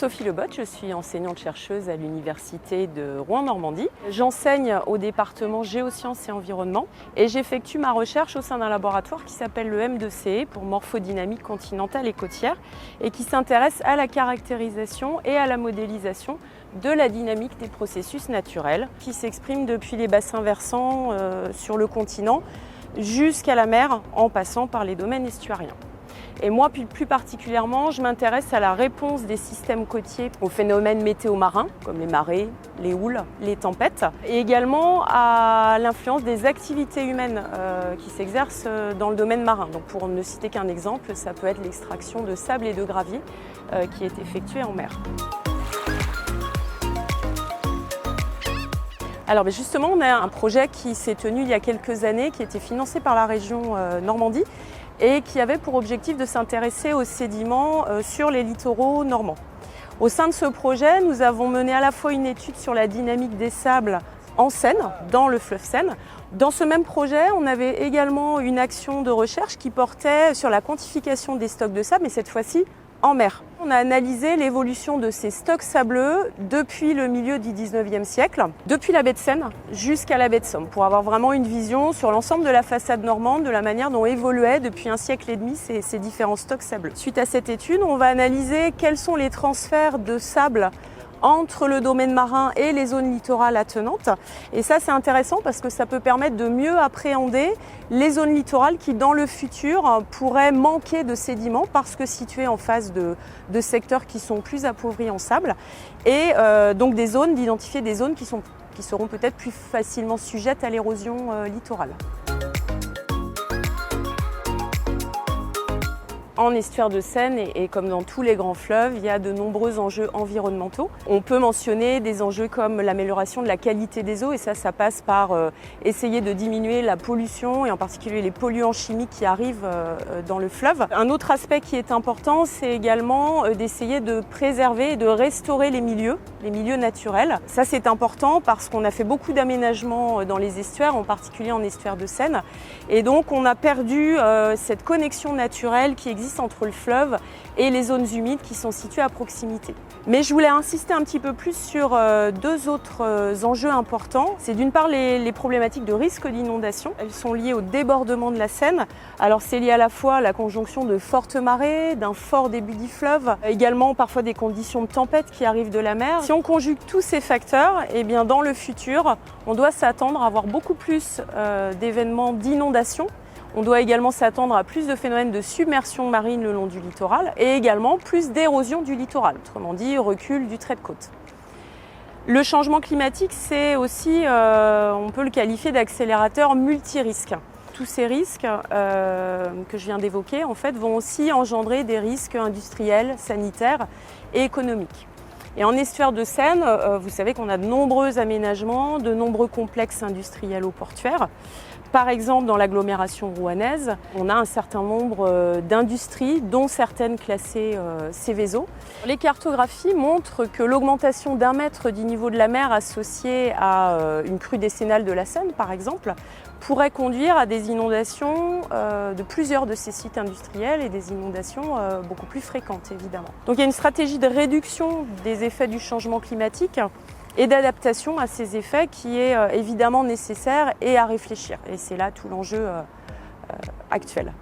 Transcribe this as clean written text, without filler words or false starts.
Sophie Lebotte, je suis enseignante-chercheuse à l'Université de Rouen-Normandie. J'enseigne au département Géosciences et Environnement et j'effectue ma recherche au sein d'un laboratoire qui s'appelle le M2CE pour morphodynamique continentale et côtière et qui s'intéresse à la caractérisation et à la modélisation de la dynamique des processus naturels qui s'expriment depuis les bassins versants sur le continent jusqu'à la mer en passant par les domaines estuariens. Et moi, plus particulièrement, je m'intéresse à la réponse des systèmes côtiers aux phénomènes météo-marins, comme les marées, les houles, les tempêtes, et également à l'influence des activités humaines qui s'exercent dans le domaine marin. Donc pour ne citer qu'un exemple, ça peut être l'extraction de sable et de gravier qui est effectuée en mer. Alors justement, on a un projet qui s'est tenu il y a quelques années, qui a été financé par la région Normandie, et qui avait pour objectif de s'intéresser aux sédiments sur les littoraux normands. Au sein de ce projet, nous avons mené à la fois une étude sur la dynamique des sables en Seine, dans le fleuve Seine. Dans ce même projet, on avait également une action de recherche qui portait sur la quantification des stocks de sable, mais cette fois-ci en mer. On a analysé l'évolution de ces stocks sableux depuis le milieu du 19e siècle, depuis la baie de Seine jusqu'à la baie de Somme, pour avoir vraiment une vision sur l'ensemble de la façade normande, de la manière dont évoluaient depuis un siècle et demi ces différents stocks sableux. Suite à cette étude, on va analyser quels sont les transferts de sable entre le domaine marin et les zones littorales attenantes. Et ça, c'est intéressant parce que ça peut permettre de mieux appréhender les zones littorales qui, dans le futur, pourraient manquer de sédiments parce que situées en face de secteurs qui sont plus appauvris en sable. Et donc d'identifier des zones qui seront peut-être plus facilement sujettes à l'érosion littorale. En estuaire de Seine et comme dans tous les grands fleuves, il y a de nombreux enjeux environnementaux. On peut mentionner des enjeux comme l'amélioration de la qualité des eaux et ça passe par essayer de diminuer la pollution et en particulier les polluants chimiques qui arrivent dans le fleuve. Un autre aspect qui est important, c'est également d'essayer de préserver et de restaurer les milieux naturels. Ça, c'est important parce qu'on a fait beaucoup d'aménagements dans les estuaires, en particulier en estuaire de Seine. Et donc, on a perdu cette connexion naturelle qui existe entre le fleuve et les zones humides qui sont situées à proximité. Mais je voulais insister un petit peu plus sur deux autres enjeux importants. C'est d'une part les problématiques de risque d'inondation. Elles sont liées au débordement de la Seine. Alors c'est lié à la fois à la conjonction de fortes marées, d'un fort début du fleuve, également parfois des conditions de tempête qui arrivent de la mer. Si on conjugue tous ces facteurs, eh bien dans le futur, on doit s'attendre à avoir beaucoup plus d'événements d'inondation. On doit également s'attendre à plus de phénomènes de submersion marine le long du littoral et également plus d'érosion du littoral, autrement dit recul du trait de côte. Le changement climatique, c'est aussi, on peut le qualifier d'accélérateur multirisque. Tous ces risques que je viens d'évoquer en fait, vont aussi engendrer des risques industriels, sanitaires et économiques. Et en estuaire de Seine, vous savez qu'on a de nombreux aménagements, de nombreux complexes industriels ou portuaires. Par exemple, dans l'agglomération rouennaise, on a un certain nombre d'industries, dont certaines classées Céveso. Les cartographies montrent que l'augmentation d'1 mètre du niveau de la mer associée à une crue décennale de la Seine, par exemple, pourrait conduire à des inondations de plusieurs de ces sites industriels et des inondations beaucoup plus fréquentes, évidemment. Donc il y a une stratégie de réduction des effets du changement climatique et d'adaptation à ces effets qui est évidemment nécessaire et à réfléchir. Et c'est là tout l'enjeu actuel.